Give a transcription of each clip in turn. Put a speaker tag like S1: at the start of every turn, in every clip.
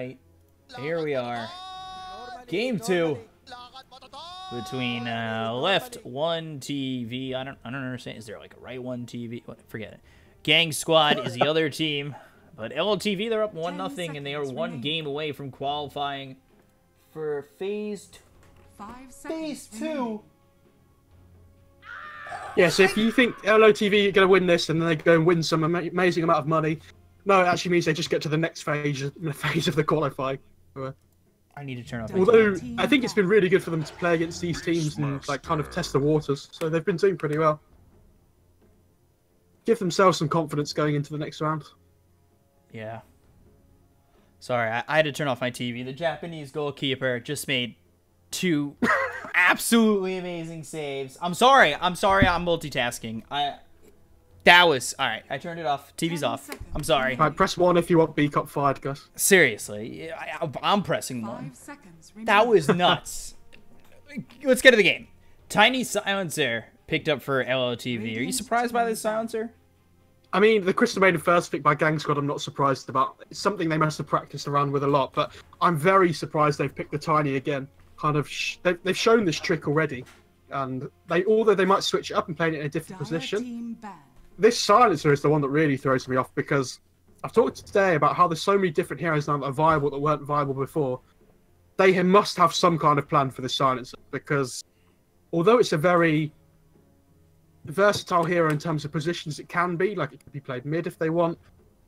S1: right, here we are. Game 2 between LeftOneTV. I don't understand. Is there like a right one TV? Forget it. GangSquad is the other team, but LOTV, they're up 1-0, and they are one game away from qualifying for phase 2.
S2: Yeah, so if you think LOTV are going to win this and then they go and win some amazing amount of money, no, it actually means they just get to the next phase of the qualifying.
S1: I need to turn off.
S2: Although I think it's been really good for them to play against these teams and like kind of test the waters, so they've been doing pretty well. Give themselves some confidence going into the next round.
S1: Yeah. Sorry, I had to turn off my TV. The Japanese goalkeeper just made 2 absolutely amazing saves. I'm sorry. I'm multitasking. That was all right. I turned it off. TV's off. I'm sorry.
S2: All right, press 1 if you want B Cup fired, Gus.
S1: Seriously, I'm pressing 1. That was nuts. Let's get to the game. Tiny silencer picked up for LOTV. Are you surprised by this silencer?
S2: I mean, the Crystal Maiden first pick by GangSquad, I'm not surprised about. It's something they must have practiced around with a lot, but I'm very surprised they've picked the Tiny again. Kind of, they've shown this trick already, and although they might switch it up and play it in a different position, this silencer is the one that really throws me off, because I've talked today about how there's so many different heroes now that are viable that weren't viable before. They must have some kind of plan for this silencer, because although it's a very versatile hero in terms of positions it can be, like it can be played mid if they want,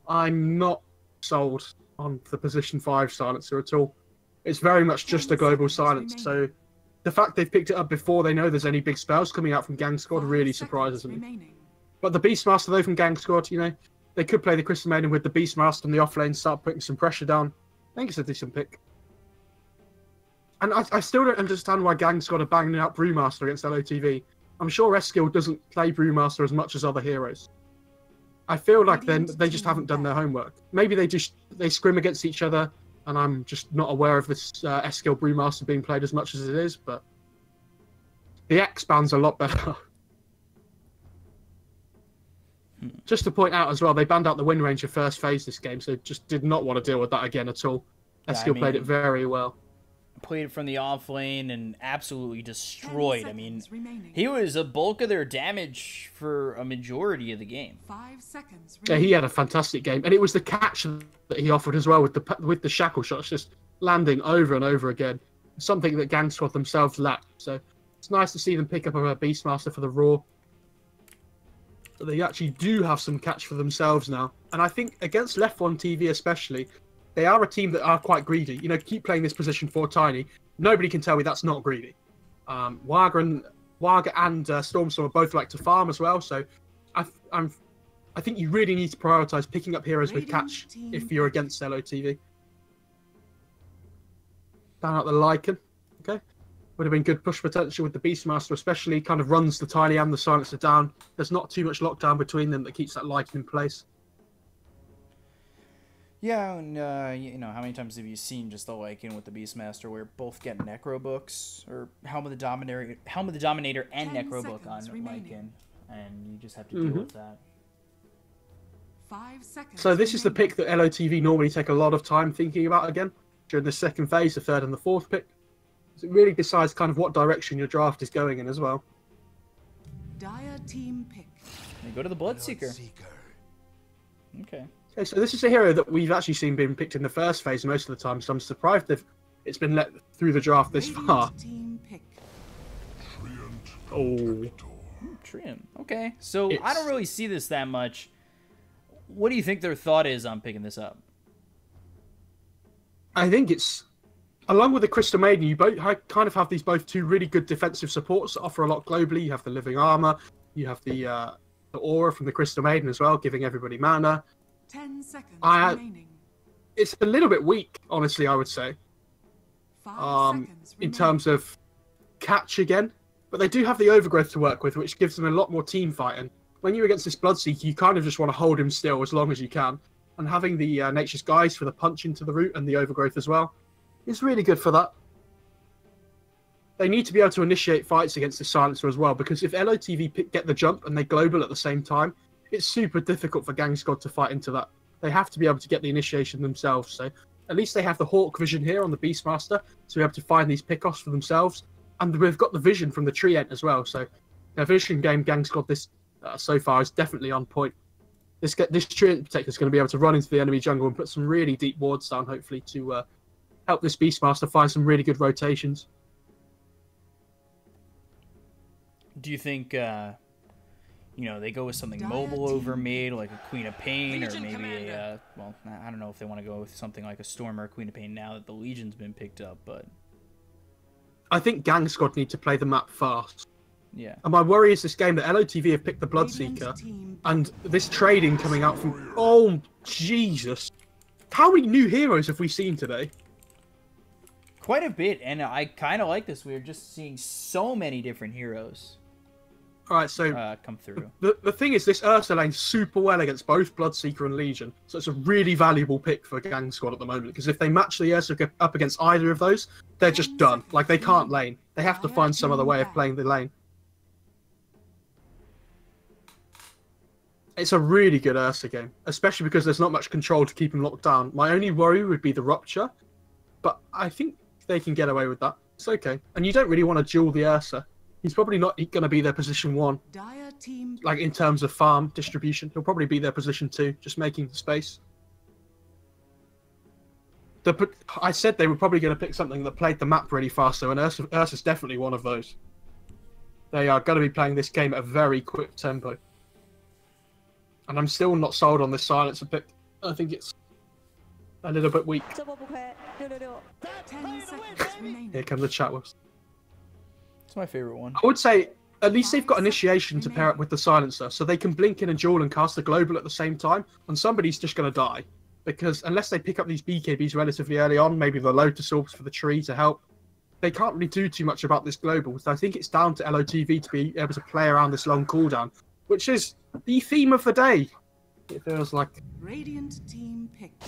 S2: I'm not sold on the position 5 silencer at all. It's very much just a global silence, so the fact they've picked it up before they know there's any big spells coming out from GangSquad really surprises me. But the Beastmaster, though, from GangSquad, you know, they could play the Crystal Maiden with the Beastmaster in the offlane, start putting some pressure down. I think it's a decent pick. And I still don't understand why GangSquad are banging out Brewmaster against LOTV. I'm sure Eskil doesn't play Brewmaster as much as other heroes. I feel like they just haven't done their homework. Maybe they scrim against each other, and I'm just not aware of this Eskil Brewmaster being played as much as it is, but the X ban's a lot better. Just to point out as well, they banned out the Wind Ranger first phase this game, so just did not want to deal with that again at all. Eskil played it very well.
S1: Played it from the off lane and absolutely destroyed. I mean, he was a bulk of their damage for a majority of the game.
S3: 5 seconds.
S2: Yeah, he had a fantastic game, and it was the catch that he offered as well with the shackle shots, just landing over and over again. Something that GangSquad themselves lacked. So it's nice to see them pick up a Beastmaster for the Raw. So they actually do have some catch for themselves now, and I think against LeftOneTV especially, they are a team that are quite greedy. You know, keep playing this position 4 Tiny. Nobody can tell me that's not greedy. Waga and Stormstorm both like to farm as well, so I think you really need to prioritise picking up heroes with catch if you're against LOTV. Down out the Lycan. Okay. Would have been good push potential with the Beastmaster, especially kind of runs the Tiny and the Silencer down. There's not too much lockdown between them that keeps that Lycan in place.
S1: Yeah, and you know, how many times have you seen just the Lycan with the Beastmaster where both get Necro books, or Helm of the Dominator and Necro book on Lycan, and you just have to deal with that.
S3: 5 seconds.
S2: So this is the pick that LOTV normally take a lot of time thinking about again during the second phase, the third and the fourth pick. So it really decides kind of what direction your draft is going in as well.
S3: Dire team pick.
S1: They go to the Bloodseeker. Okay.
S2: Okay, so this is a hero that we've actually seen being picked in the first phase most of the time, so I'm surprised it's been let through the draft this far.
S3: Team pick.
S2: Oh.
S1: Trim. Okay, so I don't really see this that much. What do you think their thought is on picking this up?
S2: I think it's, along with the Crystal Maiden, you both kind of have these both two really good defensive supports that offer a lot globally. You have the Living Armor, you have the Aura from the Crystal Maiden as well, giving everybody mana.
S3: 10 seconds remaining.
S2: It's a little bit weak, honestly, I would say.
S3: 5 seconds
S2: in terms of catch again. But they do have the Overgrowth to work with, which gives them a lot more team fighting. When you're against this Bloodseeker, you kind of just want to hold him still as long as you can. And having the Nature's Guise for the punch into the root and the Overgrowth as well is really good for that. They need to be able to initiate fights against the Silencer as well, because if LOTV get the jump and they global at the same time, it's super difficult for GangSquad to fight into that. They have to be able to get the initiation themselves. So At least they have the Hawk vision here on the Beastmaster to be able to find these pickoffs for themselves. And we've got the vision from the Treant as well. So the vision game GangSquad this so far is definitely on point. This Treant Protector is going to be able to run into the enemy jungle and put some really deep wards down, hopefully, to help this Beastmaster find some really good rotations.
S1: Do you think, they go with something mobile over mid, like a Queen of Pain, or maybe a, well, I don't know if they want to go with something like a Storm or a Queen of Pain now that the Legion's been picked up, but...
S2: I think GangSquad need to play the map fast.
S1: Yeah.
S2: And my worry is this game that LOTV have picked the Bloodseeker, and this trading coming out from... Oh, Jesus. How many new heroes have we seen today?
S1: Quite a bit, and I kind of like this. We're just seeing so many different heroes.
S2: All right, so
S1: come through.
S2: The thing is, this Ursa lane's super well against both Bloodseeker and Legion, so it's a really valuable pick for GangSquad at the moment, because if they match the Ursa up against either of those, they're just done. Like, they can't lane. They have to find some other way of playing the lane. It's a really good Ursa game, especially because there's not much control to keep him locked down. My only worry would be the Rupture, but I think they can get away with that. It's okay. And you don't really want to duel the Ursa. He's probably not going to be their position 1. Like, in terms of farm distribution. He'll probably be their position 2, just making the space. I said they were probably going to pick something that played the map really fast, though, and Ursa's definitely one of those. They are going to be playing this game at a very quick tempo. And I'm still not sold on this silencer pick. I think it's a little bit weak.
S3: 10 seconds remaining.
S2: Here comes the chat whoops.
S1: It's my favorite one.
S2: I would say at least they've got initiation to pair up with the silencer, so they can blink in and duel and cast a global at the same time, and somebody's just going to die. Because unless they pick up these BKBs relatively early on, maybe the Lotus Orbs for the tree to help, they can't really do too much about this global. So I think it's down to LOTV to be able to play around this long cooldown, which is the theme of the day. It feels like.
S3: Radiant team picked.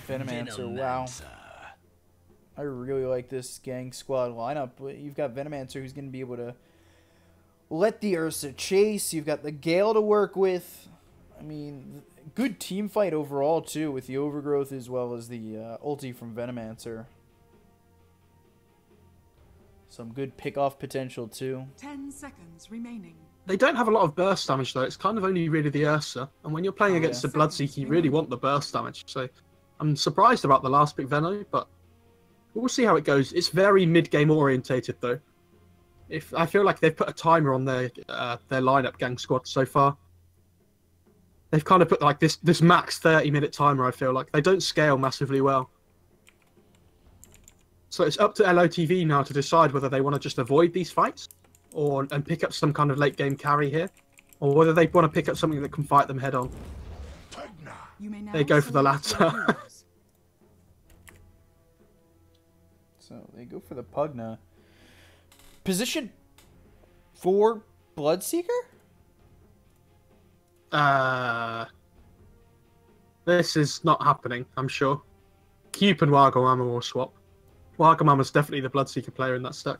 S1: Venomancer, wow. I really like this GangSquad lineup. You've got Venomancer who's going to be able to let the Ursa chase. You've got the Gale to work with. I mean, good team fight overall, too, with the Overgrowth as well as the ulti from Venomancer. Some good pick-off potential, too.
S3: 10 seconds remaining.
S2: They don't have a lot of burst damage, though. It's kind of only really the Ursa. And when you're playing against the Bloodseeker, you really want the burst damage. So I'm surprised about the last pick Veno, but we'll see how it goes. It's very mid-game orientated, though. I feel like they've put a timer on their lineup, GangSquad, so far. They've kind of put like this max 30-minute timer, I feel like. They don't scale massively well. So it's up to LOTV now to decide whether they want to just avoid these fights and pick up some kind of late-game carry here, or whether they want to pick up something that can fight them head-on. They go for the latter.
S1: So they go for the Pugna. Position 4 Bloodseeker?
S2: This is not happening, I'm sure. Cube and Wagamama will swap. Wagamama's definitely the Bloodseeker player in that stack.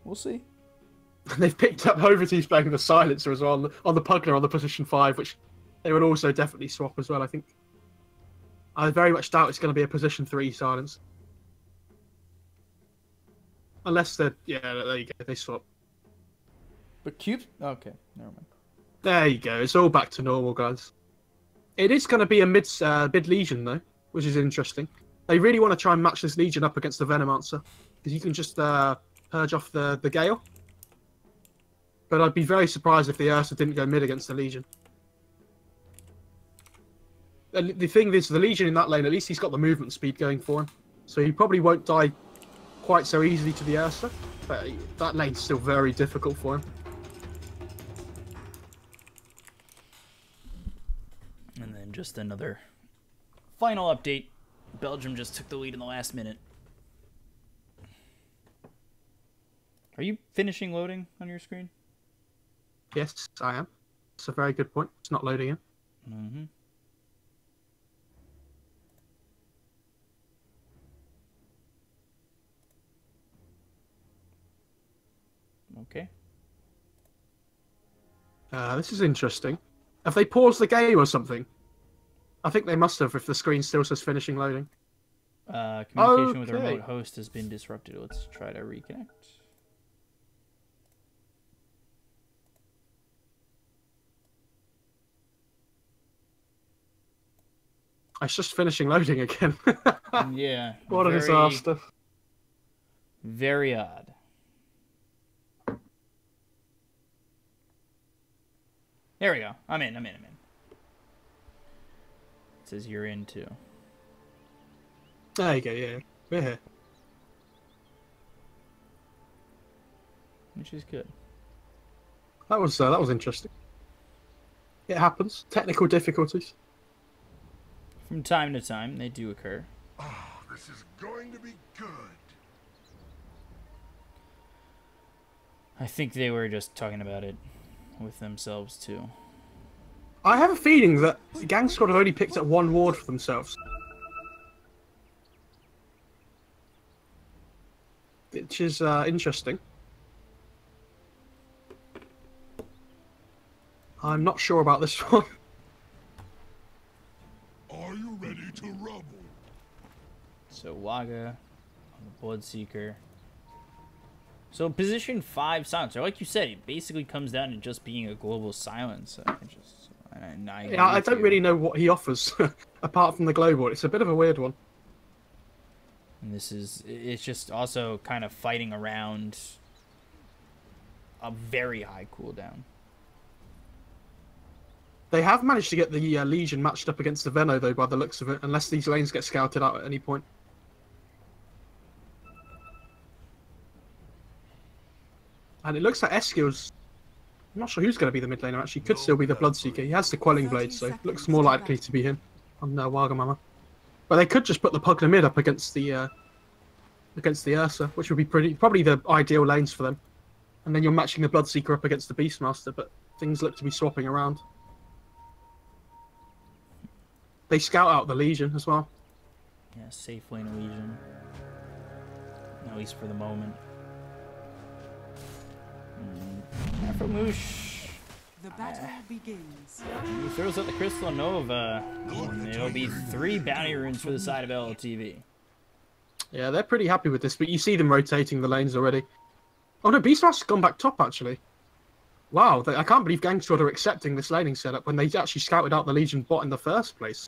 S1: We'll see.
S2: They've picked up Overseas playing the Silencer as well on the Pugna on the position 5, which they would also definitely swap as well, I think. I very much doubt it's going to be a position 3 silence. Unless they're... Yeah, there you go. They swap.
S1: But Cube... Okay, never mind.
S2: There you go. It's all back to normal, guys. It is going to be a mid Legion, though, which is interesting. They really want to try and match this Legion up against the Venomancer, because you can just purge off the Gale. But I'd be very surprised if the Ursa didn't go mid against the Legion. And the thing is, the Legion in that lane, at least he's got the movement speed going for him. So he probably won't die quite so easily to the Ursa. But that lane's still very difficult for him.
S1: And then just another final update. Belgium just took the lead in the last minute. Are you finishing loading on your screen?
S2: Yes, I am. It's a very good point. It's not loading in.
S1: Mm-hmm. Okay.
S2: This is interesting. Have they paused the game or something? I think they must have if the screen still says finishing loading.
S1: Communication with the remote host has been disrupted. Let's try to reconnect.
S2: It's just finishing loading again.
S1: Yeah.
S2: What a disaster.
S1: Very odd. There we go. I'm in. It says you're in too.
S2: There you go, yeah. We're here.
S1: Which is good.
S2: That was interesting. It happens. Technical difficulties.
S1: From time to time, they do occur.
S4: Oh, this is going to be good.
S1: I think they were just talking about it with themselves too.
S2: I have a feeling that GangSquad have only picked up one ward for themselves. Which is interesting. I'm not sure about this one.
S4: Are you ready to rumble?
S1: So Waga on the Bloodseeker. So position 5 silencer, like you said, it basically comes down to just being a global silence.
S2: I don't really know what he offers apart from the global. It's a bit of a weird one.
S1: And it's just also kind of fighting around a very high cooldown.
S2: They have managed to get the Legion matched up against the Veno, though, by the looks of it, unless these lanes get scouted out at any point. And it looks like Eskill's... I'm not sure who's going to be the mid laner, actually. Could still be the Bloodseeker. He has the Quelling Blade, so looks more likely to be him on Wagamama. But they could just put the Pugna mid up against the Ursa, which would be probably the ideal lanes for them. And then you're matching the Bloodseeker up against the Beastmaster, but things look to be swapping around. They scout out the Legion as well.
S1: Yeah, safe lane of Legion. At least for the moment. Afromoosh.
S3: The battle begins.
S1: He throws out the Crystal Nova. And it'll be 3 bounty runes for the side of LOTV.
S2: Yeah, they're pretty happy with this, but you see them rotating the lanes already. Oh no, Beastmaster's gone back top, actually. Wow, I can't believe GangSquad are accepting this laning setup when they actually scouted out the Legion bot in the first place.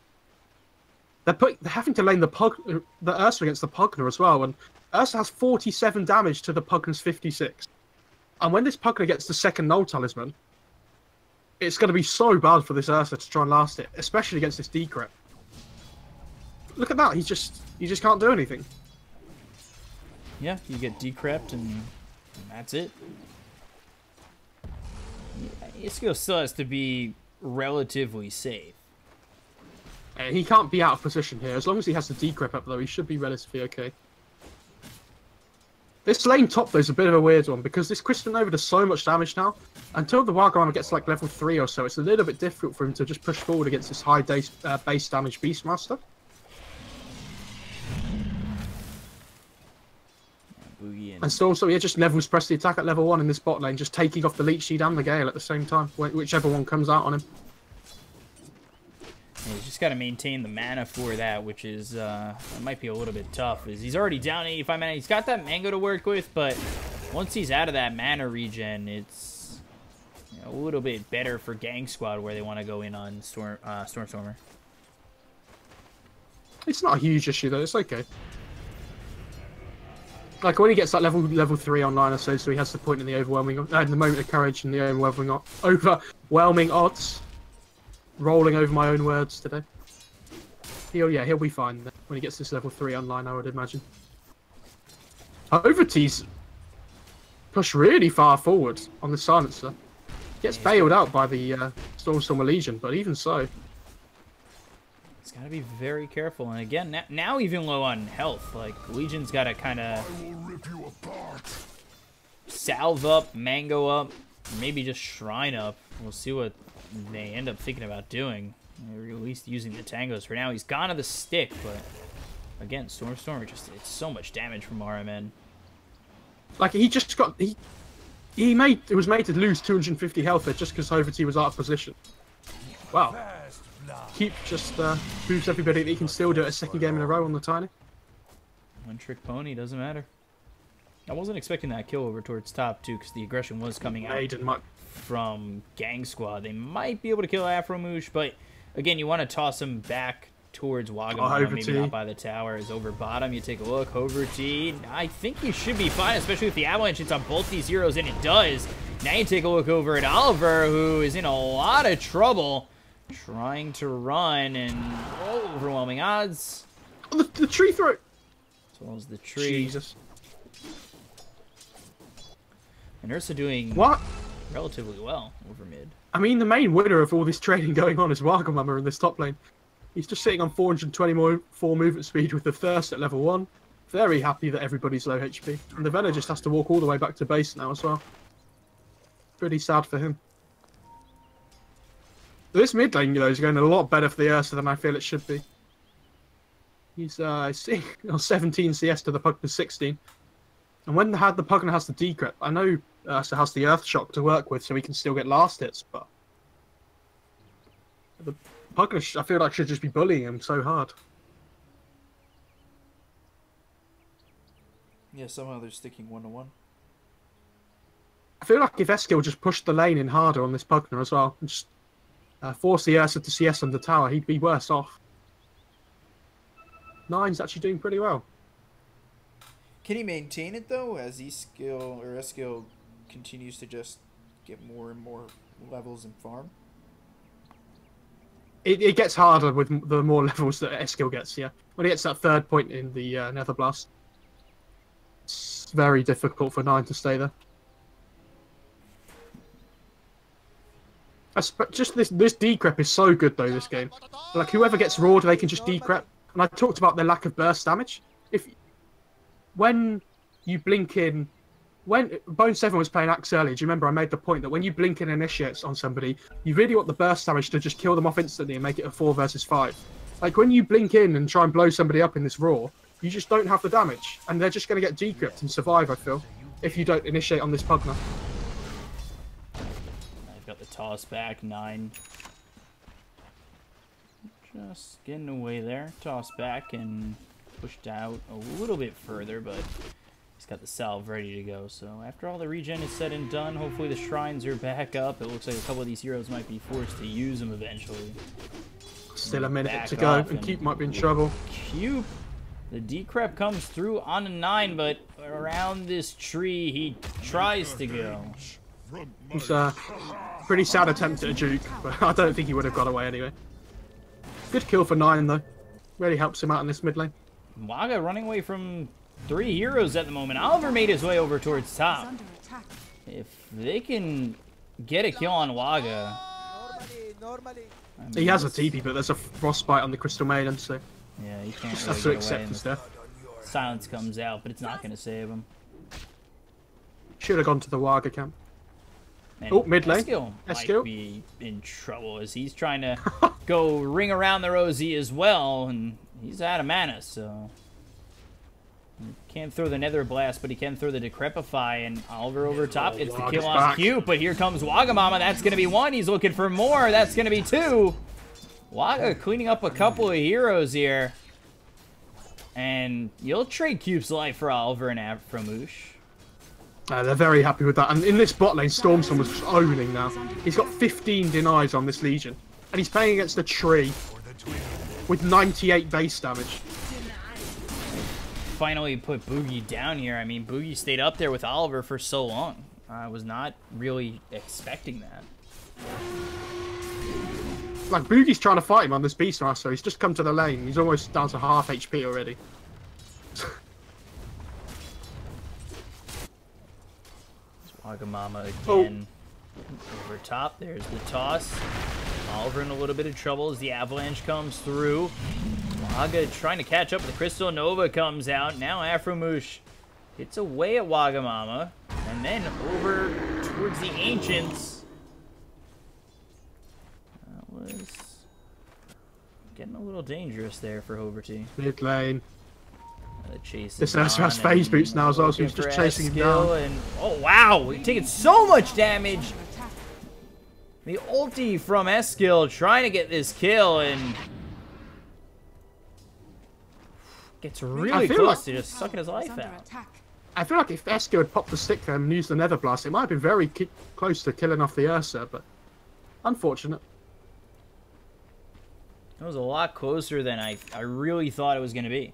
S2: They're having to lane the Ursa against the Pugna as well, and Ursa has 47 damage to the Pugna's 56. And when this Pugna gets the second Null Talisman, it's going to be so bad for this Ursa to try and last it, especially against this Decrep. Look at that, he just can't do anything.
S1: Yeah, you get decrept and that's it. Iskill still has to be relatively safe.
S2: He can't be out of position here. As long as he has the decrep up, though, he should be relatively okay. This lane top, though, is a bit of a weird one, because this Crystal Nova does so much damage now. Until the Wargamma gets, like, level 3 or so, it's a little bit difficult for him to just push forward against this high base damage Beastmaster. And so also, yeah, just levels press the attack at level 1 in this bot lane, just taking off the Leech Seed and the Gale at the same time, whichever one comes out on him.
S1: Yeah, he's just got to maintain the mana for that, which is it might be a little bit tough. He's already down 85 mana. He's got that Mango to work with, but once he's out of that mana regen, it's a little bit better for GangSquad where they want to go in on Stormstormer.
S2: It's not a huge issue though. It's okay. Like when he gets like level 3 online or so he has the point in the overwhelming, the moment of courage and the overwhelming odds. Rolling over my own words today. He'll be fine then, when he gets this level 3 online, I would imagine. Overtees push really far forward on the silencer. Gets bailed out by the Stormstormer Legion, but even so.
S1: He's got to be very careful. And again, now even low on health. Like, Legion's got to kind of salve up, mango up, maybe just shrine up. We'll see what they end up thinking about doing. Or at least using the tangos for now. He's gone to the stick, but again, Stormstormer it's so much damage from RMN.
S2: Like he just got it was made to lose 250 health there just because Overtee was out of position. Wow. Keep just proves everybody that he can still do it a second game in a row on the Tiny.
S1: One trick pony, doesn't matter. I wasn't expecting that kill over towards top, too, because the aggression was coming out
S2: Maiden might...
S1: from GangSquad. They might be able to kill Afromoosh, but again, you want to toss him back towards Wagamama, maybe not by the tower. Is over bottom. You take a look. Hover T. I think he should be fine, especially with the avalanche hits on both these heroes, and it does. Now you take a look over at Oliver, who is in a lot of trouble, trying to run, and overwhelming odds.
S2: Oh, the tree throw.
S1: As well as the tree.
S2: Jesus.
S1: And Ursa doing
S2: what?
S1: Relatively well over mid.
S2: I mean, the main winner of all this trading going on is Wagamama in this top lane. He's just sitting on 424 movement speed with the Thirst at level 1. Very happy that everybody's low HP. And the Venom just has to walk all the way back to base now as well. Pretty sad for him. This mid lane, is going a lot better for the Ursa than I feel it should be. He's 17 CS to the Pugna's 16. And when the Pugna has the decrypt, I know Ursa has the Earth Shock to work with, so he can still get last hits, but the Pugna, I feel like, should just be bullying him so hard.
S5: Yeah, somehow they're sticking 1-1.
S2: I feel like if Eskil just pushed the lane in harder on this Pugna as well, and just force the Ursa to CS on the tower, he'd be worse off. Nine's actually doing pretty well.
S5: Can he maintain it though, as Eskil continues to just get more and more levels and farm?
S2: It gets harder with the more levels that Eskil gets, yeah. When he gets that third point in the Nether Blast, it's very difficult for Nine to stay there. Just this decrep is so good though, this game. Like, whoever gets Rawed, they can just decrep. And I talked about the lack of burst damage. When you blink in... When Bone 7 was playing Axe earlier, do you remember I made the point that when you blink in initiates on somebody, you really want the burst damage to just kill them off instantly and make it a 4 versus 5. Like, when you blink in and try and blow somebody up in this Raw, you just don't have the damage. And they're just going to get decrypt and survive, I feel, if you don't initiate on this Pugna.
S1: I've got the toss back, 9. Just getting away there. Toss back and pushed out a little bit further, but he's got the salve ready to go. So after all the regen is said and done, hopefully the shrines are back up. It looks like a couple of these heroes might be forced to use them eventually.
S2: Still a minute to go, and Cube might be in trouble.
S1: Cube, the decrep comes through on a 9, but around this tree he tries to go.
S2: It's a pretty sad attempt at a juke, but I don't think he would have got away anyway. Good kill for 9 though. Really helps him out in this mid lane.
S1: Waga running away from 3 heroes at the moment. Oliver made his way over towards top. If they can get a kill on Waga... I mean,
S2: he has a TP, but there's a frostbite on the Crystal Maiden, so...
S1: Yeah, he can't
S2: just
S1: really
S2: has to
S1: get
S2: accept
S1: away.
S2: his death.
S1: Silence comes out, but it's not going to save him.
S2: Should have gone to the Waga camp.
S1: And
S2: oh, mid lane.
S1: Eskil might be in trouble as he's trying to go ring around the Rosie as well, and he's out of mana, so... He can't throw the Nether Blast, but he can throw the Decrepify, and Oliver over top gets the kill on Cube, but here comes Wagamama. That's going to be 1. He's looking for more. That's going to be 2. Waga cleaning up a couple of heroes here. And you'll trade Cube's life for Oliver and Afromoosh.
S2: They're very happy with that. And in this bot lane, Stormstorm was just owning now. He's got 15 denies on this Legion. And he's playing against a tree with 98 base damage.
S1: Finally put Boogie down here. I mean, Boogie stayed up there with Oliver for so long. I was not really expecting that.
S2: Like, Boogie's trying to fight him on this Beastmaster. He's just come to the lane. He's almost down to half HP already.
S1: Wagamama again. Over top, there's the toss. Oliver in a little bit of trouble as the avalanche comes through. Waga trying to catch up. The Crystal Nova comes out. Now Afromoosh hits away at Wagamama. And then over towards the Ancients. That was getting a little dangerous there for Hoverty.
S2: Mid lane.
S1: Chase
S2: this has phase boots now as well, so he's just chasing him down.
S1: And, oh wow, he's taking so much damage. I The ulti from Eskil trying to get this kill and gets really close to just sucking his life out.
S2: I feel like if Eskil had popped the stick there and used the Nether Blast, it might have been very close to killing off the Ursa, but unfortunate.
S1: It was a lot closer than I really thought it was going to be.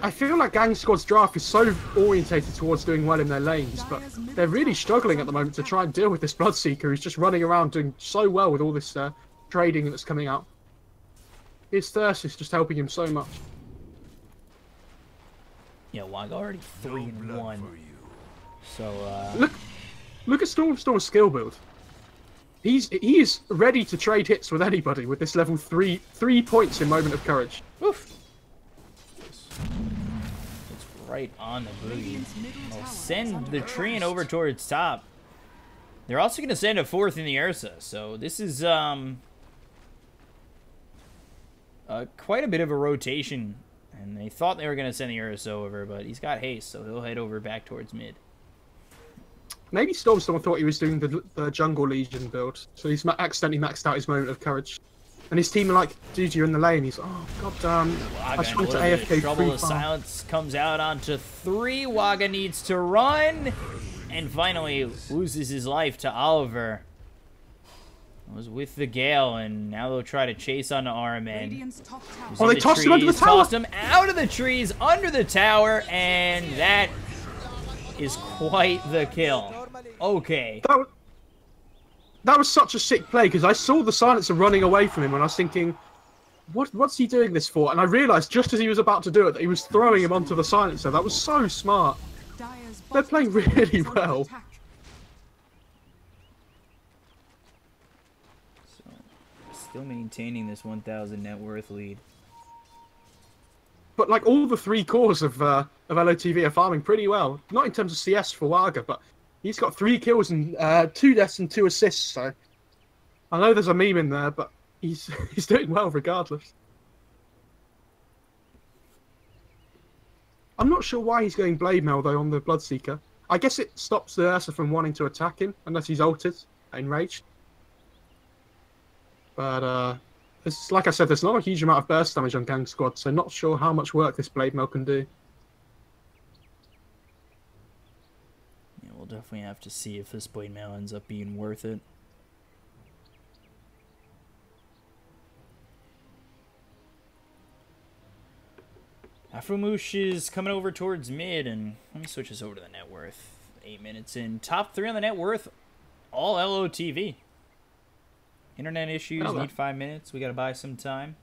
S2: I feel like GangSquad's draft is so orientated towards doing well in their lanes, but they're really struggling at the moment to try and deal with this Bloodseeker who's just running around doing so well with all this trading that's coming out. His thirst is just helping him so much.
S1: Yeah, Wag already 3-1. So,
S2: Look at Storm's skill build. He is ready to trade hits with anybody with this level 3 points in Moment of Courage.
S1: Oof. It's right on the booty. They'll send the Treant over towards top. They're also going to send a fourth in the Ursa. So this is quite a bit of a rotation. And they thought they were going to send the Ursa over, but he's got haste, so he'll head over back towards mid.
S2: Maybe Stormstorm thought he was doing the Jungle Legion build, so he's accidentally maxed out his Moment of Courage. And his team are like, dude, you're in the lane. He's like, oh, god damn. I just went to AFK
S1: Trouble of Silence comes out onto 3. Waga needs to run. And finally loses his life to Oliver. Was with the Gale, and now they'll try to chase onto Armin.
S2: Oh, they tossed him under the tower!
S1: Tossed him out of the trees, under the tower, and that is quite the kill. Okay.
S2: That was such a sick play, because I saw the Silencer running away from him, and I was thinking, what's he doing this for? And I realised just as he was about to do it, that he was throwing him onto the Silencer. That was so smart. They're playing really well.
S1: Still maintaining this 1,000 net worth lead.
S2: But like all the 3 cores of LOTV are farming pretty well. Not in terms of CS for Waga, but he's got 3 kills and 2 deaths and 2 assists. So I know there's a meme in there, but he's doing well regardless. I'm not sure why he's going Blade Mail though on the Bloodseeker. I guess it stops the Ursa from wanting to attack him unless he's ulted, enraged. But, it's, like I said, there's not a huge amount of burst damage on GangSquad, so not sure how much work this Blade Mail can do.
S1: Yeah, we'll definitely have to see if this Blade Mail ends up being worth it. Afromoosh is coming over towards mid, and let me switch this over to the net worth. 8 minutes in. Top 3 on the net worth, all LOTV. Internet issues, need 5 minutes. We got to buy some time.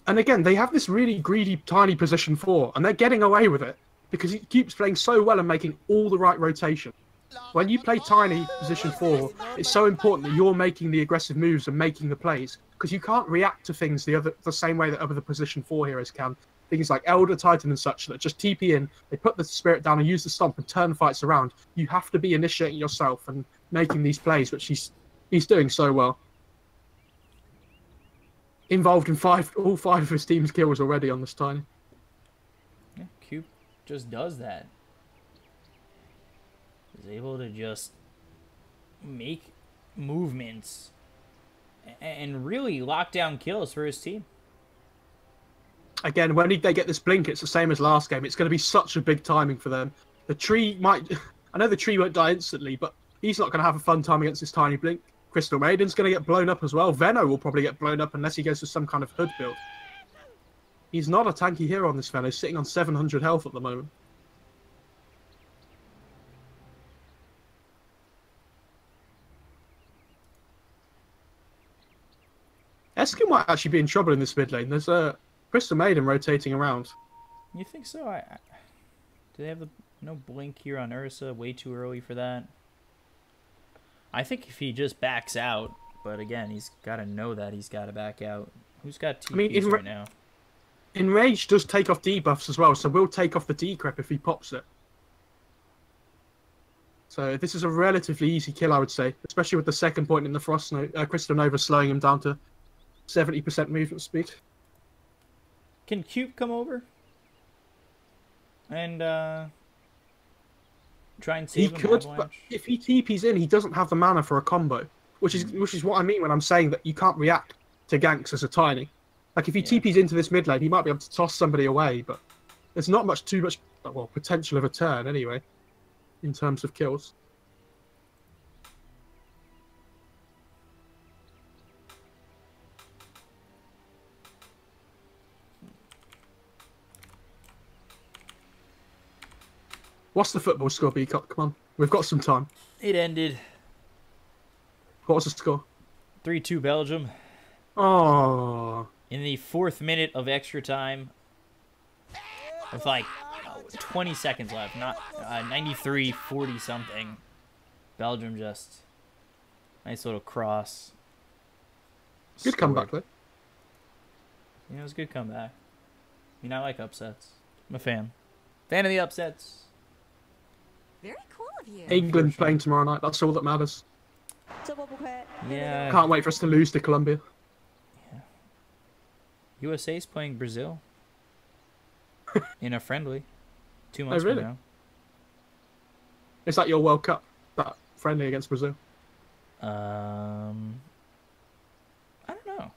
S2: And again, they have this really greedy, tiny position 4, and they're getting away with it because he keeps playing so well and making all the right rotation. When you play tiny position 4, it's so important that you're making the aggressive moves and making the plays because you can't react to things the same way that other position 4 heroes can. Things like Elder Titan and such that just TP in, they put the Spirit down and use the Stomp and turn fights around. You have to be initiating yourself and making these plays, which he's doing so well. Involved in all 5 of his team's kills already on this Tiny.
S1: Yeah, Cube just does that. He's able to just make movements and really lock down kills for his team.
S2: Again, when they get this blink, it's the same as last game. It's going to be such a big timing for them. The tree might... I know the tree won't die instantly, but he's not going to have a fun time against this tiny blink. Crystal Maiden's going to get blown up as well. Venno will probably get blown up unless he goes for some kind of hood build. He's not a tanky hero on this fellow, sitting on 700 health at the moment. Eskin might actually be in trouble in this mid lane. There's a Crystal Maiden rotating around.
S1: You think so? Do they have no blink here on Ursa? Way too early for that. I think if he just backs out, but again, he's got to know that he's got to back out. Who's got TPs right now?
S2: Enrage does take off debuffs as well, so we'll take off the decrep if he pops it. So this is a relatively easy kill, I would say, especially with the second point in the Crystal Nova slowing him down to 70% movement speed.
S1: Can Cube come over? And Try and
S2: He
S1: save him
S2: could, but
S1: avalanche.
S2: if he TP's in, he doesn't have the mana for a combo, which is what I mean when I'm saying that you can't react to ganks as a tiny. Like if he TP's into this mid lane, he might be able to toss somebody away, but there's not too much well potential of a turn anyway, in terms of kills. What's the football score, Beacott? Come on, we've got some time.
S1: It ended
S2: What was the score?
S1: 3-2 Belgium.
S2: Oh,
S1: In the 4th minute of extra time, with like 20 seconds left, not 93-40 something. Belgium just nice little cross.
S2: good
S1: Scored.
S2: comeback though.
S1: Yeah, it was a good comeback. I mean, I like upsets. I'm a fan. Fan of the upsets.
S3: Very cool of you.
S2: England playing tomorrow night. That's all that matters.
S1: Yeah.
S2: Can't wait for us to lose to Colombia.
S1: USA's playing Brazil in a friendly 2 months
S2: really?
S1: from now.
S2: Is that your World Cup? That friendly against Brazil?
S1: I don't know.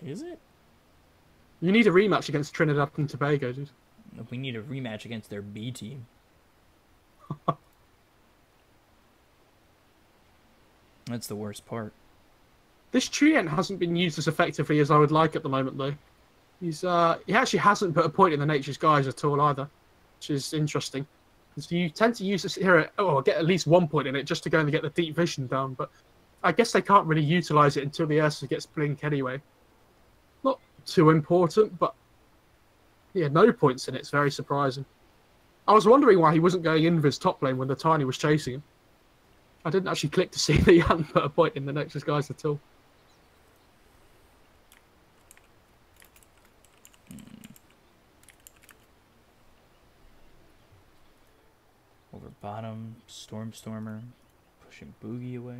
S1: Is it?
S2: You need a rematch against Trinidad and Tobago, dude.
S1: We need a rematch against their B team. That's the worst part.
S2: This Treant hasn't been used as effectively as I would like at the moment, though. He actually hasn't put a point in the Nature's Guise at all either, which is interesting. So you tend to use this hero, get at least 1 point in it just to go and get the deep vision down, but I guess they can't really utilize it until the Ursa gets Blink anyway. Not too important, but yeah, no points in it. It's very surprising. I was wondering why he wasn't going in with his top lane when the Tiny was chasing him. I didn't actually click to see that he hadn't put a point in the Nature's Guise at all.
S1: Over bottom, Stormer, pushing Boogie away.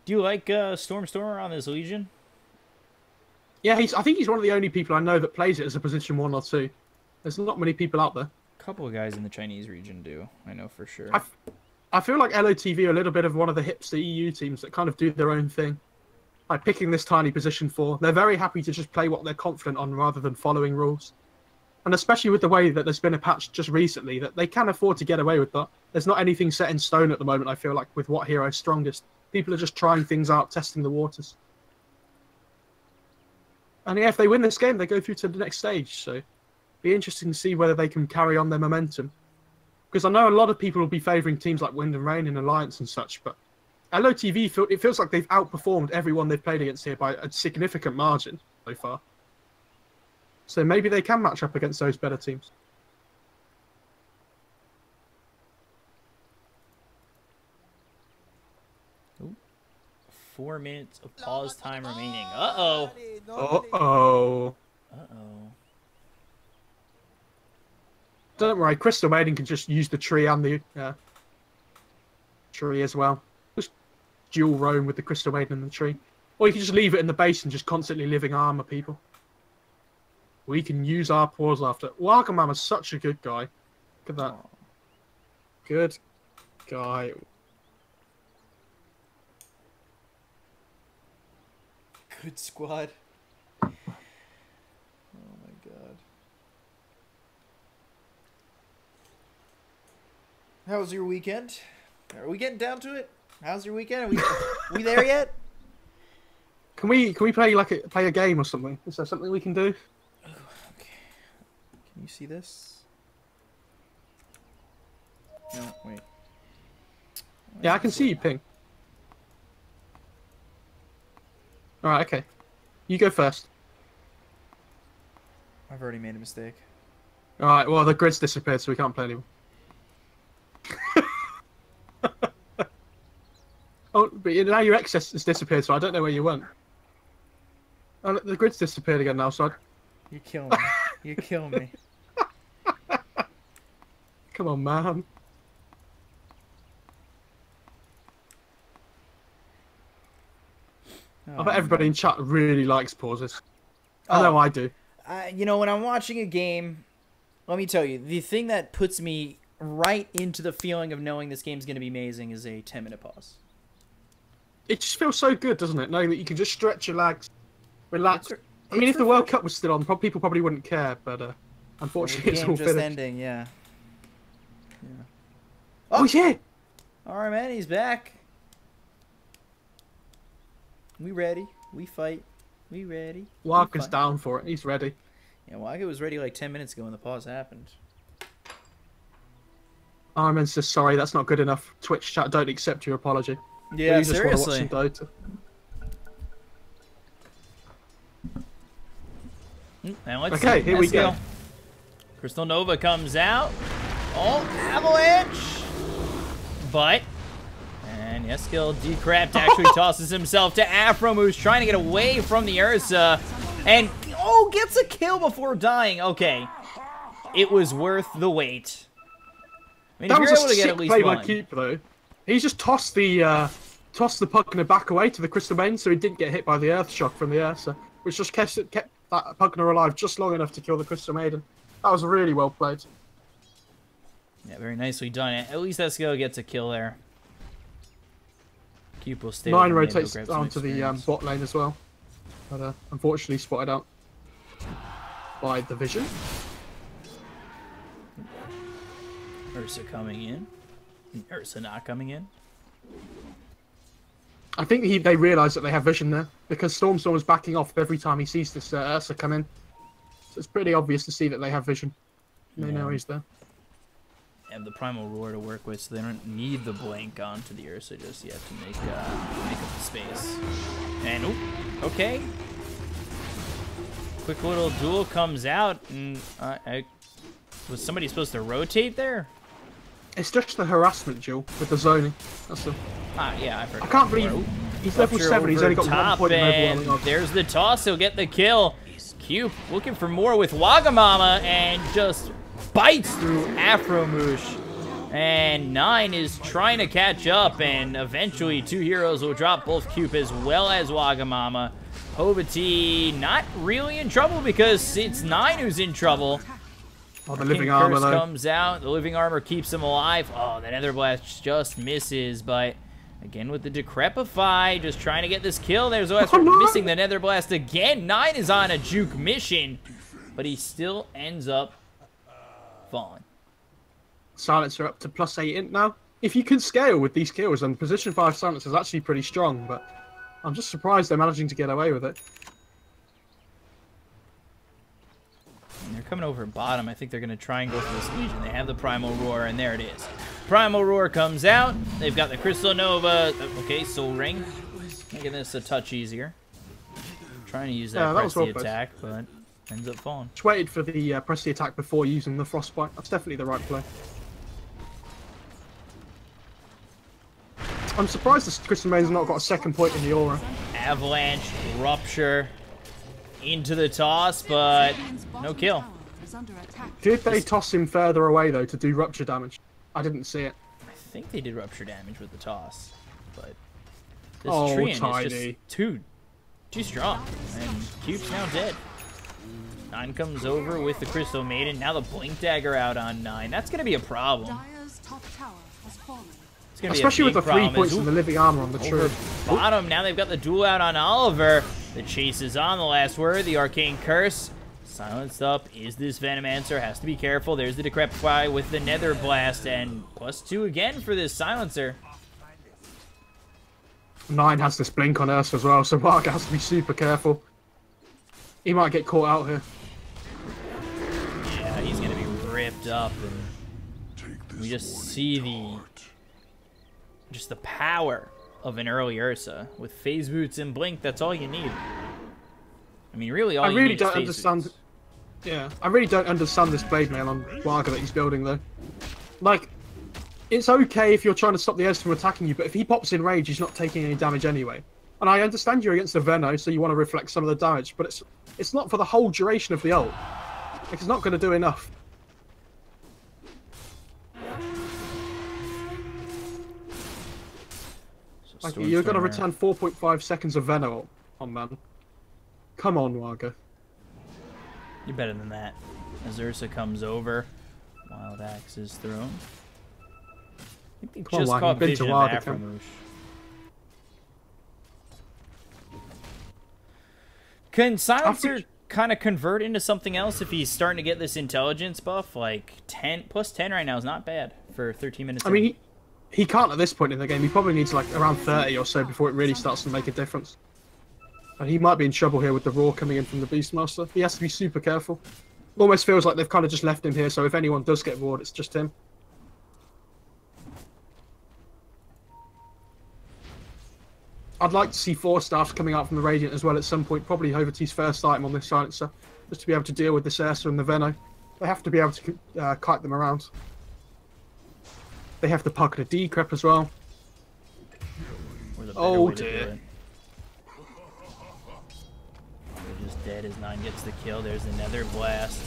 S1: Do you like Stormer on this Legion?
S2: Yeah, I think he's one of the only people I know that plays it as a position 1 or 2. There's not many people out there.
S1: A couple of guys in the Chinese region do, I know for sure.
S2: I feel like LOTV are a little bit of one of the hipster EU teams that kind of do their own thing. Like picking this tiny position 4. They're very happy to just play what they're confident on rather than following rules. And especially with the way that there's been a patch just recently, that they can afford to get away with that. There's not anything set in stone at the moment, I feel like, with what hero's strongest. People are just trying things out, testing the waters. And yeah, if they win this game, they go through to the next stage. So be interesting to see whether they can carry on their momentum. Because I know a lot of people will be favouring teams like Wind and Rain in Alliance and such, but LOTV, it feels like they've outperformed everyone they've played against here by a significant margin so far. So maybe they can match up against those better teams.
S1: Ooh. 4 minutes of pause time remaining. Uh-oh.
S2: Uh-oh.
S1: Uh-oh.
S2: Don't worry, Crystal Maiden can just use the tree and the tree as well. Just dual roam with the Crystal Maiden and the tree. Or you can just leave it in the base and just constantly living armor people. We can use our pause after. Wagamama's such a good guy. Look at that. Good guy.
S5: Good squad. Oh my god. How was your weekend? Are we getting down to it? How's your weekend? Are we there yet?
S2: Can we play play a game or something? Is there something we can do?
S5: Okay. Can you see this? No, wait.
S2: Yeah, I can see you, Ping. Alright, okay. You go first.
S5: I've already made a mistake.
S2: Alright, well, the grid's disappeared, so we can't play anymore. Oh, but now your excess has disappeared, so I don't know where you went. Oh, look, the grid's disappeared again now, so
S5: You kill me. You kill me.
S2: Come on, man.
S5: Oh
S2: I bet everybody in chat really likes pauses. I know I do.
S1: You know, when I'm watching a game, let me tell you, the thing that puts me right into the feeling of knowing this game's going to be amazing is a 10-minute pause.
S2: It just feels so good, doesn't it? Knowing that you can just stretch your legs, relax. I mean, if the World Cup was still on, people probably wouldn't care, but unfortunately it's all
S1: just
S2: finished.
S1: ending, yeah.
S2: Oh, yeah!
S1: Alright, man, he's back. We ready. We fight. We ready.
S2: Larkin's down for it. He's ready.
S1: Yeah, Waka was ready like 10 minutes ago when the pause happened.
S2: Iron says, sorry, that's not good enough. Twitch chat don't accept your apology.
S1: Yeah,
S2: you just
S1: seriously.
S2: Want to watch some Dota.
S1: Now let's
S2: okay, here we go.
S1: Crystal Nova comes out. Oh, Avalanche! But, and Yeskill Decrapped actually tosses himself to Afro, who's trying to get away from the Ursa. And, oh, gets a kill before dying. Okay. It was worth the wait. I mean,
S2: that
S1: if
S2: was
S1: you're able
S2: a
S1: to get
S2: sick
S1: at least
S2: play
S1: one.
S2: by Keep, though. He just tossed the puck in the back away to the Crystal Main, so he didn't get hit by the Earth Shock from the Ursa, which just kept that Pugner alive just long enough to kill the Crystal Maiden. That was really well played.
S1: Yeah, very nicely done. At least that skill gets a kill there. Cube will stay.
S2: 9 rotates down to the bot lane as well, but unfortunately spotted out by the Vision.
S1: Ursa coming in. Ursa not coming in.
S2: I think they realise that they have Vision there, because Stormstorm is backing off every time he sees this Ursa come in. So it's pretty obvious to see that they have Vision. They know he's there.
S1: Have the Primal Roar to work with, so they don't need the Blink onto the Ursa just yet to make up the space. And, oop, okay. Quick little duel comes out, and was somebody supposed to rotate there?
S2: It's just the harassment duel with the zoning. That's the...
S1: yeah, I
S2: can't believe he's level 7, he's only got 1 point
S1: and there's the toss, he'll get the kill. Cube looking for more with Wagamama and just bites through Afromoosh. And 9 is trying to catch up, and eventually 2 heroes will drop both Cube as well as Wagamama. Hovati not really in trouble because it's 9 who's in trouble.
S2: Oh, the living armor though.
S1: Comes out. The living armor keeps him alive. Oh, the Nether Blast just misses, but again with the Decrepify, just trying to get this kill. There's missing the Nether Blast again. 9 is on a juke mission, but he still ends up falling.
S2: Silencer up to +8 int now. If you can scale with these kills, then position 5 Silencer is actually pretty strong, but I'm just surprised they're managing to get away with it.
S1: And they're coming over bottom. I think they're going to try and go for this Legion. They have the Primal Roar, and there it is. Primal Roar comes out. They've got the Crystal Nova. Okay, Soul Ring. Making this a touch easier. Trying to use that press the attack, but ends up falling.
S2: Just waited for the press the attack before using the Frostbite. That's definitely the right play. I'm surprised the Crystal Main's not got a second point in the aura.
S1: Avalanche, Rupture, into the toss, but no kill.
S2: Did they toss him further away, though, to do Rupture damage? I didn't see it.
S1: I think they did Rupture damage with the toss, but this
S2: oh,
S1: Treant is just too strong, and Cube's now dead. 9 comes over with the Crystal Maiden. Now the Blink Dagger out on 9. That's going to be a problem.
S2: Especially with the 3 points and the living armor on the tree.
S1: Bottom, now they've got the duel out on Oliver. The chase is on. The last word, the Arcane Curse. Silenced up is this Venomancer. Has to be careful. There's the Decrepify with the Nether Blast. And +2 again for this Silencer.
S2: 9 has this blink on Ursa as well, so Mark has to be super careful. He might get caught out here.
S1: Yeah, he's going to be ripped up. And we just see the power of an early Ursa. With Phase Boots and Blink, that's all you need. I mean, really all you need is Phase Boots.
S2: Yeah, I really don't understand this blade mail on Varga that he's building, though. Like, it's okay if you're trying to stop the Ursa from attacking you, but if he pops in rage, he's not taking any damage anyway. And I understand you're against the Veno, so you want to reflect some of the damage, but it's not for the whole duration of the ult. Like, it's not going to do enough. Like, you're going to return 4.5 seconds of Veno ult. Oh, man. Come on, Waga.
S1: You're better than that. As Ursa comes over, Wild Axe is thrown. I think
S2: Come on,
S1: just
S2: Waga,
S1: caught
S2: you've been to
S1: vision of
S2: Waga,
S1: Aframoosh. Can Silencer kind of convert into something else if he's starting to get this intelligence buff? Like 10 plus 10 right now is not bad for 13 minutes.
S2: I mean, he can't at this point in the game. He probably needs like around 30 or so before it really starts to make a difference. And he might be in trouble here with the Roar coming in from the Beastmaster. He has to be super careful. Almost feels like they've kind of just left him here, so if anyone does get roared, it's just him. I'd like to see 4 staffs coming out from the Radiant as well at some point, probably Hoverty's first item on this Silencer, just to be able to deal with this Ursa and the Veno. They have to be able to kite them around. They have the Puck and a Decrep as well. Oh dear.
S1: They're just dead as 9 gets the kill. There's the Nether Blast.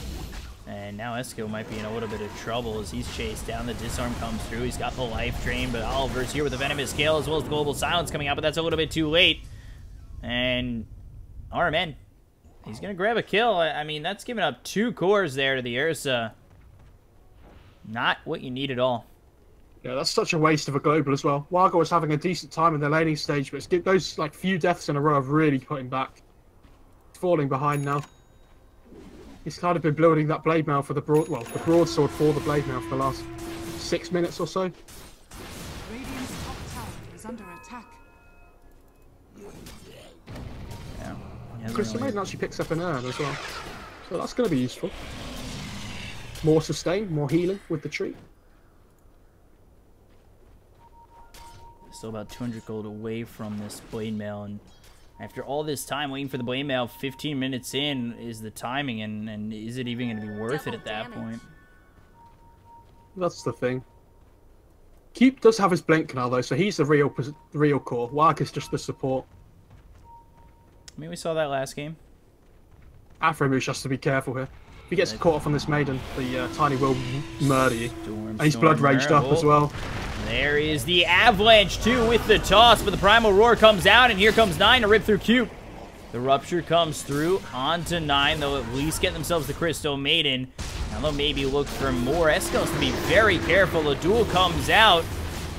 S1: And now Esco might be in a little bit of trouble as he's chased down. The Disarm comes through. He's got the Life Drain, but Oliver's here with the Venomous Scale as well as the Global Silence coming out, but that's a little bit too late. And RMN, he's going to grab a kill. I mean, that's giving up 2 cores there to the Ursa. Not what you need at all.
S2: Yeah, that's such a waste of a global as well. Wargo was having a decent time in the laning stage, but it's those like few deaths in a row have really put him back. He's falling behind now. He's kind of been building that blade mail for the broadsword for the blade mail for the last 6 minutes or so.
S3: Radiant's top tower is under attack.
S1: Yeah.
S2: Crystal Maiden actually picks up an urn as well, so that's going to be useful. More sustain, more healing with the tree.
S1: Still about 200 gold away from this blade mail, and after all this time waiting for the blade mail, 15 minutes in is the timing, and is it even going to be worth it at that point?
S2: That's the thing. Keep does have his blink now though, so he's the real core. Warg is just the support.
S1: I mean, we saw that last game.
S2: Aframoosh has to be careful here. If he gets caught off on this maiden, the Tiny will murder you. And he's blood raged up as well.
S1: There is the Avalanche too with the toss, but the Primal Roar comes out, and here comes 9 to rip through Cube. The Rupture comes through onto 9. They'll at least get themselves the Crystal Maiden. Now they'll maybe look for more. Eskel's to be very careful. The duel comes out,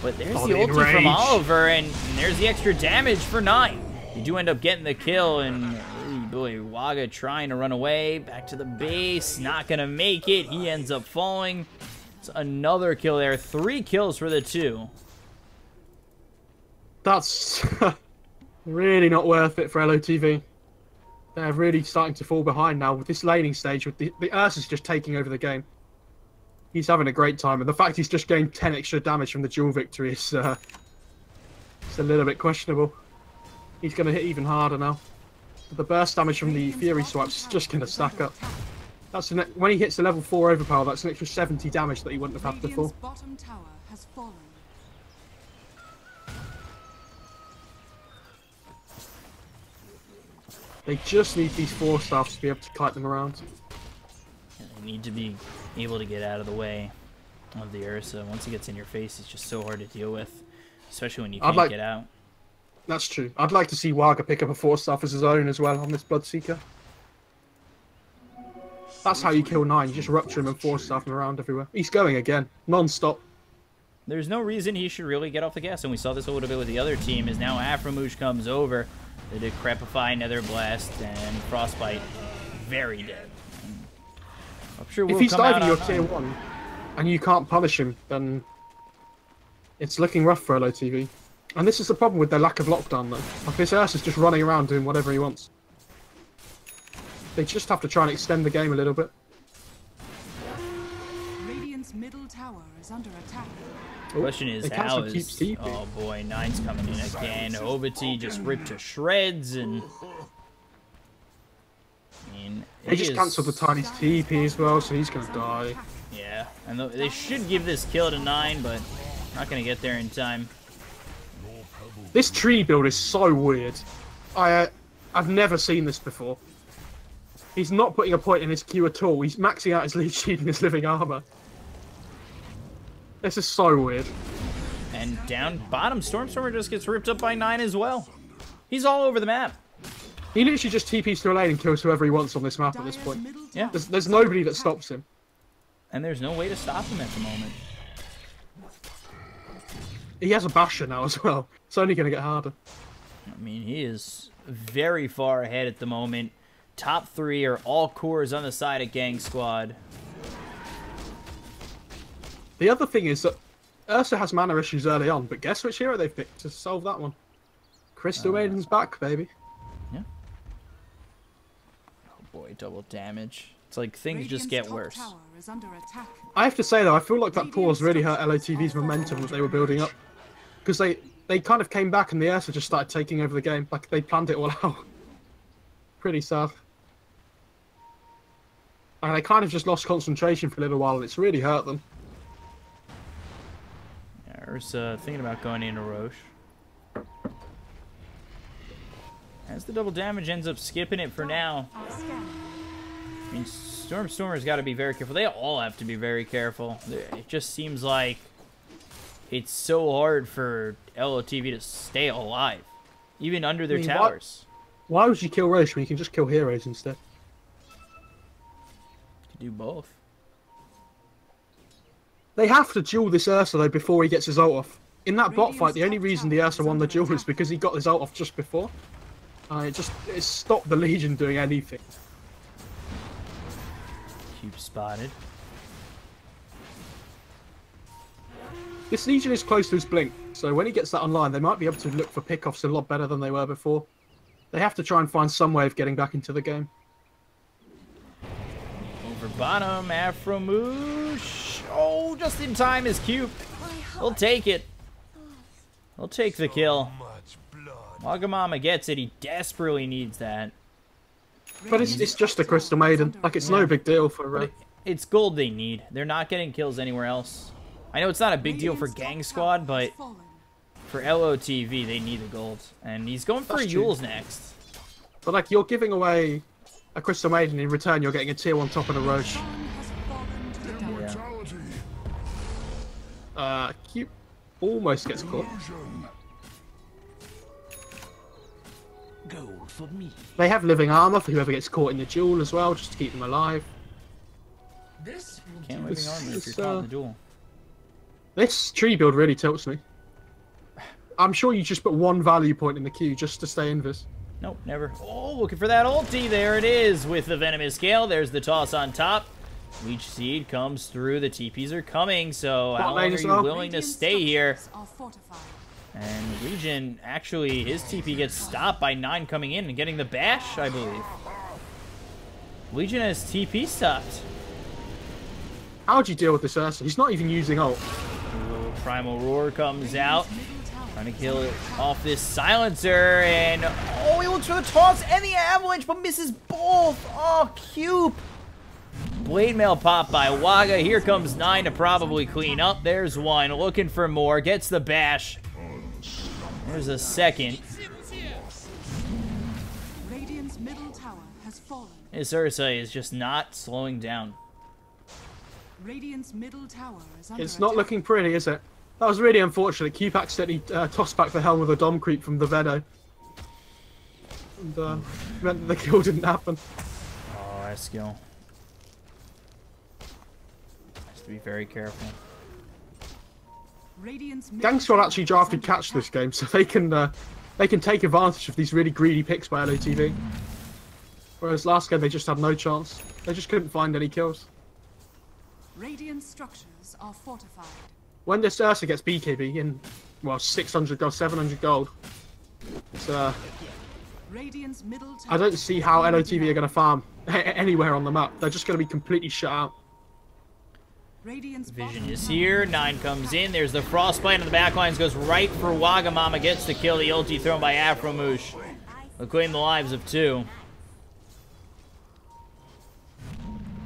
S1: but there's the ulti from Oliver, and there's the extra damage for 9. You do end up getting the kill, and boy, Waga trying to run away back to the base, not gonna make it. He ends up falling. It's another kill there. 3 kills for the 2.
S2: That's really not worth it for LOTV. They're really starting to fall behind now with this laning stage. With the Ursa's just taking over the game. He's having a great time, and the fact he's just gained 10 extra damage from the duel victory is it's a little bit questionable. He's going to hit even harder now. The burst damage from the Fury swipes is just going to stack up. That's when he hits the level 4 overpower, that's an extra 70 damage that he wouldn't have had before.
S3: Bottom tower has fallen.
S2: They just need these 4 staffs to be able to kite them around.
S1: They need to be able to get out of the way of the Ursa. Once he gets in your face, it's just so hard to deal with, especially when you can't get out.
S2: That's true. I'd like to see Waga pick up a 4 staff as his own as well on this Bloodseeker. That's how you kill 9. You just rupture him and 4 staff him around everywhere. He's going again, non-stop.
S1: There's no reason he should really get off the gas, and we saw this a little bit with the other team, as now Aframoosh comes over. The Decrepify, Nether Blast, and Frostbite, very dead. I'm sure we'll
S2: if he's
S1: come out
S2: diving your
S1: on
S2: tier 1, and you can't punish him, then it's looking rough for LOTV. And this is the problem with their lack of lockdown, though. Like, this Ursa's just running around doing whatever he wants. They just have to try and extend the game a little bit.
S3: Radiant's middle tower is under attack.
S1: The question is, how is... Oh boy, 9's coming in again. Ovity just ripped to shreds, and... I mean,
S2: they just cancelled the Tiny's TP as well, so he's going to die.
S1: Yeah, and they should give this kill to 9, but not going to get there in time.
S2: This tree build is so weird. I've never seen this before. He's not putting a point in his Q at all. He's maxing out his lead sheet and his living armor. This is so weird.
S1: And down bottom, Stormstormer just gets ripped up by 9 as well. He's all over the map.
S2: He literally just TPs to a lane and kills whoever he wants on this map at this
S3: Dire's
S2: point.
S3: middle
S1: Yeah.
S3: tower
S2: There's
S3: is under
S2: nobody that
S3: attack.
S2: stops him.
S1: And there's no way to stop him at the moment.
S2: He has a basher now as well. It's only going to get harder.
S1: I mean, he is very far ahead at the moment. Top 3 are all cores on the side of GangSquad.
S2: The other thing is that Ursa has mana issues early on, but guess which hero they've picked to solve that one? Crystal Maiden's back, baby.
S1: Yeah. Oh boy, double damage. It's like things just
S3: Radiant's
S1: get
S3: top
S1: worse.
S3: tower is under attack.
S2: I have to say though, I feel like that pause really hurt LOTV's momentum that they were building up. Because they kind of came back and the Ursa just started taking over the game. Like they planned it all out. Pretty sad. And they kind of just lost concentration for a little while and it's really hurt them.
S1: Yeah, Ursa thinking about going into Roche. As the double damage ends up skipping it for now.
S3: Our scan.
S1: I mean, Stormer's got to be very careful. They all have to be very careful. It just seems like it's so hard for LOTV to stay alive, even under their towers.
S2: Why would you kill Roche when you can just kill heroes instead?
S1: To do both.
S2: They have to duel this Ursa though before he gets his ult off. In that bot
S3: Radiant's
S2: fight, the only
S3: top
S2: reason
S3: tower
S2: the Ursa
S3: is
S2: won the
S3: under
S2: duel is
S3: attack.
S2: because he got his ult off just before. It stopped the Legion doing anything.
S1: Cube spotted.
S2: This Legion is close to his blink, so when he gets that online, they might be able to look for pickoffs a lot better than they were before. They have to try and find some way of getting back into the game.
S1: Over bottom, Afromoosh. Oh, just in time is cube. He'll take it. He'll take the kill.
S4: Much blood.
S1: Wagamama gets it. He desperately needs that.
S2: But it's just a Crystal Maiden. Like, it's no big deal for...
S1: It's gold they need. They're not getting kills anywhere else. I know it's not a big deal for
S3: Radiant's top
S1: GangSquad,
S3: tower
S1: but
S3: has fallen.
S1: for LOTV, they need the gold. And he's going for
S2: That's true.
S1: Yule's next.
S2: But, like, you're giving away a Crystal Maiden, in return you're getting a tier 1 top and a Roche.
S3: Dawn has fallen to the dark.
S4: Mortality.
S2: Cube almost gets caught.
S4: Illusion.
S6: Gold for me.
S2: They have living armor for whoever gets caught in the duel as well, just to keep them alive.
S6: This will
S1: Can't
S6: do.
S1: living armor if
S2: It's,
S1: you're caught in the duel.
S2: This tree build really tilts me. I'm sure you just put one value point in the queue just to stay invis.
S1: Nope, never. Oh, looking for that ulti. There it is with the Venomous Gale. There's the toss on top. Leech Seed comes through. The TPs are coming, so how long
S2: lane
S1: are
S2: as
S1: you
S2: well.
S1: willing to
S3: Radiant
S1: stay here?
S3: structures are fortified.
S1: And Legion, actually, his TP gets stopped by 9 coming in and getting the bash, I believe. Legion has TP stopped.
S2: How'd you deal with this Ursa? He's not even using ult.
S1: Little Primal Roar comes out.
S3: Middle tower
S1: Trying to
S3: is
S1: kill
S3: under
S1: it off this silencer, and oh, he looks for the toss and the avalanche, but misses both. Oh, Cube. Blade Mail pop by Waga. Here comes 9 to probably clean up. There's 1, looking for more. Gets the bash. There's a second.
S3: Radiant's middle tower has fallen.
S1: This Ursa is just not slowing down.
S3: Radiant's middle tower is under
S2: It's not
S3: attack.
S2: looking pretty, is it? That was really unfortunate. Cube accidentally tossed back the helm with a Dom creep from the Vedo. And meant that the kill didn't happen.
S1: Oh, that skill. Has to be very careful.
S3: Radiant's middle
S2: GangSquad
S3: tower
S2: actually
S3: is
S2: drafted
S3: under
S2: catch this
S3: attack.
S2: game, so they can take advantage of these really greedy picks by LOTV. Whereas last game they just had no chance. They just couldn't find any kills.
S3: Radiant structures are fortified.
S2: When this Ursa gets BKB in, well, 600 gold, 700 gold, it's,
S3: Radiant's middle tower
S2: I don't see how LOTV are going to farm anywhere on the map. They're just going to be completely shut out.
S3: Radiant's
S1: Vision
S3: bottom
S1: is
S3: tower
S1: here. 9 comes in. There's the Frostbite on the backlines. Goes right for Wagamama. Gets the kill. The ulti thrown by Afromoosh. Will claim the lives of 2.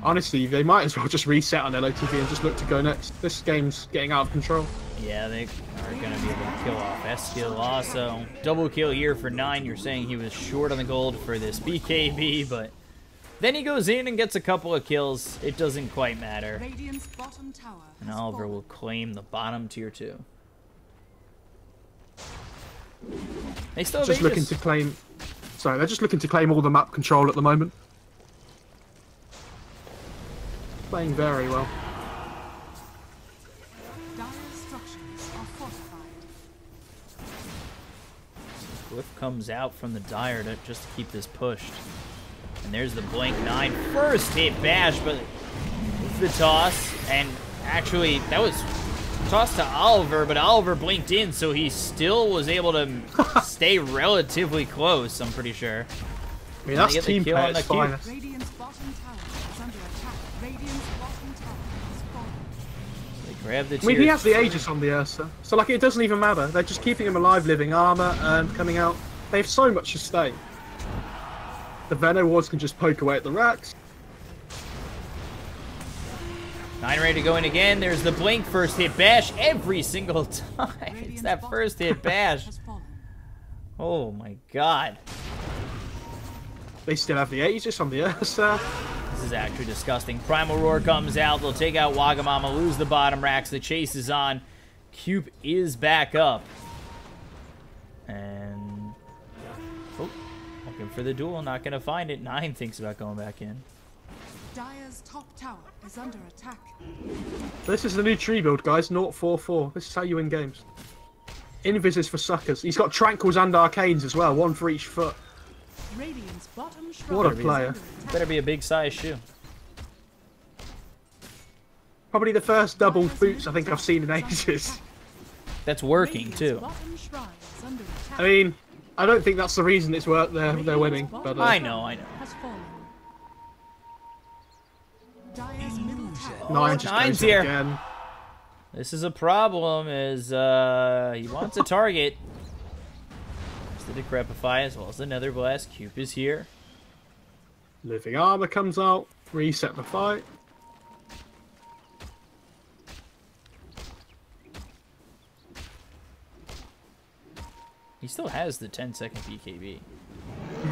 S2: Honestly, they might as well just reset on LOTV and just look to go next. This game's getting out of control.
S1: Yeah, they are going to be able to kill off S-Skill also. Double kill here for 9. You're saying he was short on the gold for this BKB, but then he goes in and gets a couple of kills. It doesn't quite matter.
S3: Radiant's bottom tower
S1: And
S3: has
S1: Oliver
S3: fallen.
S1: will claim the bottom tier 2. They still have
S2: Just looking
S1: Aegis.
S2: to claim. So they're just looking to claim all the map control at the moment. Playing very well.
S3: Dire structures are fortified.
S1: Glyph comes out from the Dire to just to keep this pushed. And there's the Blink 9 first hit bash, but it's the toss. And actually, that was tossed to Oliver, but Oliver blinked in, so he still was able to stay relatively close, I'm pretty sure.
S2: I mean, that's team play at its
S1: cube.
S2: finest.
S3: Radiant's bottom tower is under attack. Radiant's bottom tower is falling.
S1: They grab the
S2: I mean, he
S1: tier
S2: has the Aegis on the Ursa, so like it doesn't even matter. They're just keeping him alive, living armor, and coming out. They have so much sustain. The Venom Wards can just poke away at the racks.
S1: 9 ready to go in again. There's the Blink first hit bash every single time. It's
S3: Radiant's
S1: that
S3: bottom
S1: first hit bash.
S3: has fallen.
S1: Oh my god.
S2: They still have the Aegis on the Ursa.
S1: This is actually disgusting. Primal Roar comes out. They'll take out Wagamama, lose the bottom racks. The chase is on. Cube is back up. And... oh, looking for the duel. Not going to find it. 9 thinks about going back in.
S3: Dire's top tower is under attack.
S2: This is the new tree build, guys. 0-4-4. This is how you win games. Invis is for suckers. He's got Tranquils and Arcanes as well. 1 for each foot.
S3: Radiant's bottom shrine
S2: What a
S3: is
S2: player.
S3: under attack.
S1: Better be a big size shoe.
S2: Probably the first double boots I think I've seen in ages.
S1: That's working,
S3: Radiant's
S1: too.
S3: bottom shrine is under attack.
S2: I mean, I don't think that's the reason it's worked. They're winning. But
S1: I know.
S3: Has fallen. Dire's middle tower.
S2: Nine just
S1: Nine's
S2: goes in
S1: here.
S2: again.
S1: This is a problem, as he wants a target. There's the Decrepify as well as the Nether Blast. Cube is here.
S2: Living armor comes out. Reset the fight.
S1: He still has the 10-second BKB.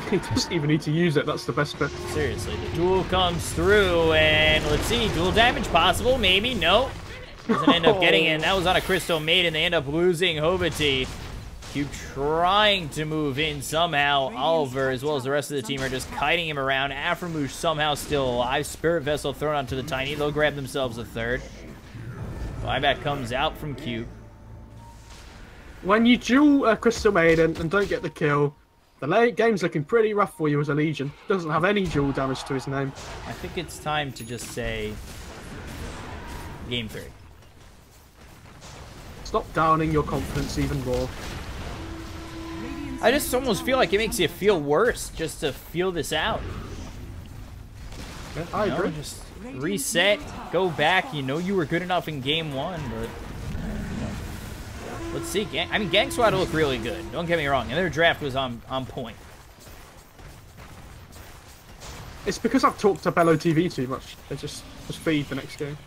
S2: He doesn't even need to use it. That's the best bit.
S1: Seriously, the duel comes through, and let's see, dual damage possible, maybe, no. Doesn't end up getting in. That was on a Crystal Maiden. They end up losing Hobity. Cube trying to move in somehow. Oliver, as well as the rest of the team, are just kiting him around. Aframoosh somehow still alive. Spirit Vessel thrown onto the Tiny. They'll grab themselves a third. Buyback comes out from Cube.
S2: When you duel a Crystal Maiden and don't get the kill, the late game's looking pretty rough for you as a Legion. Doesn't have any dual damage to his name.
S1: I think it's time to just say Game 3.
S2: Stop downing your confidence even more.
S1: I just almost feel like it makes you feel worse just to feel this out.
S2: Yeah, I
S1: You know,
S2: agree.
S1: just reset, go back. You know you were good enough in Game 1, but... you know. Let's see. I mean, GangSquad look really good. Don't get me wrong. And their draft was on point.
S2: It's because I've talked up LOTV too much. They just feed the next game.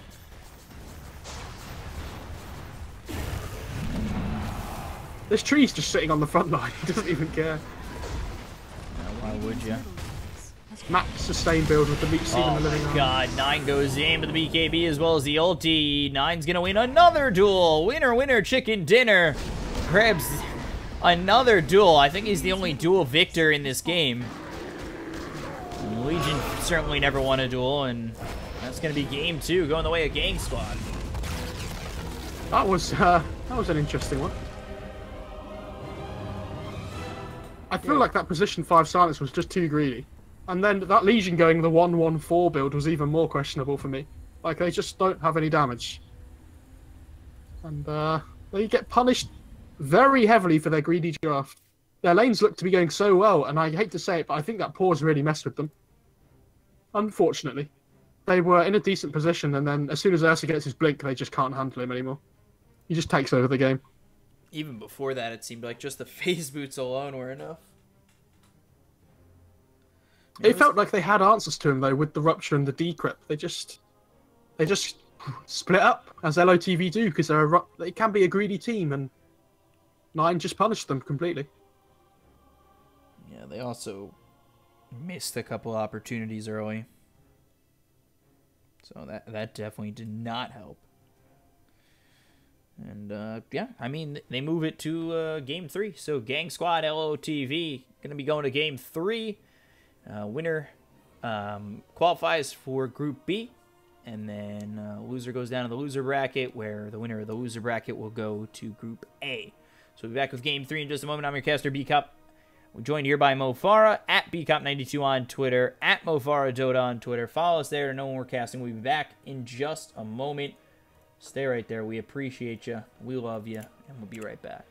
S2: This tree's just sitting on the front line. He doesn't even care.
S1: Why would you?
S2: Max sustain build with the meat seed
S1: Oh
S2: and the living
S1: my
S2: arm.
S1: god. 9 goes in with the BKB as well as the ulti. 9's gonna win another duel. Winner, winner, chicken dinner. Grabs another duel. I think he's the only duel victor in this game. Legion certainly never won a duel, and that's gonna be game 2 going the way of GangSquad.
S2: That was an interesting one. I feel like that position 5 silence was just too greedy. And then that Legion going the 1-1-4 build was even more questionable for me. Like, they just don't have any damage. And they get punished very heavily for their greedy draft. Their lanes look to be going so well, and I hate to say it, but I think that pause really messed with them. Unfortunately. They were in a decent position, and then as soon as Ursa gets his blink, they just can't handle him anymore. He just takes over the game.
S5: Even before that, it seemed like just the phase boots alone were enough.
S2: It felt like they had answers to him though, with the rupture and the decrypt. They just split up as LOTV do because they can be a greedy team, and 9 just punished them completely.
S1: Yeah, they also missed a couple opportunities early. So that definitely did not help. And, yeah, I mean, they move it to Game 3. So, GangSquad, LOTV, going to be going to Game 3. Winner qualifies for Group B. And then loser goes down to the loser bracket, where the winner of the loser bracket will go to Group A. So we'll be back with Game 3 in just a moment. I'm your caster, B-Cup. We're joined here by Mo Farah, at BCup92 on Twitter, at Mo Farah Dota on Twitter. Follow us there to know when we're casting. We'll be back in just a moment. Stay right there. We appreciate you. We love you. And we'll be right back.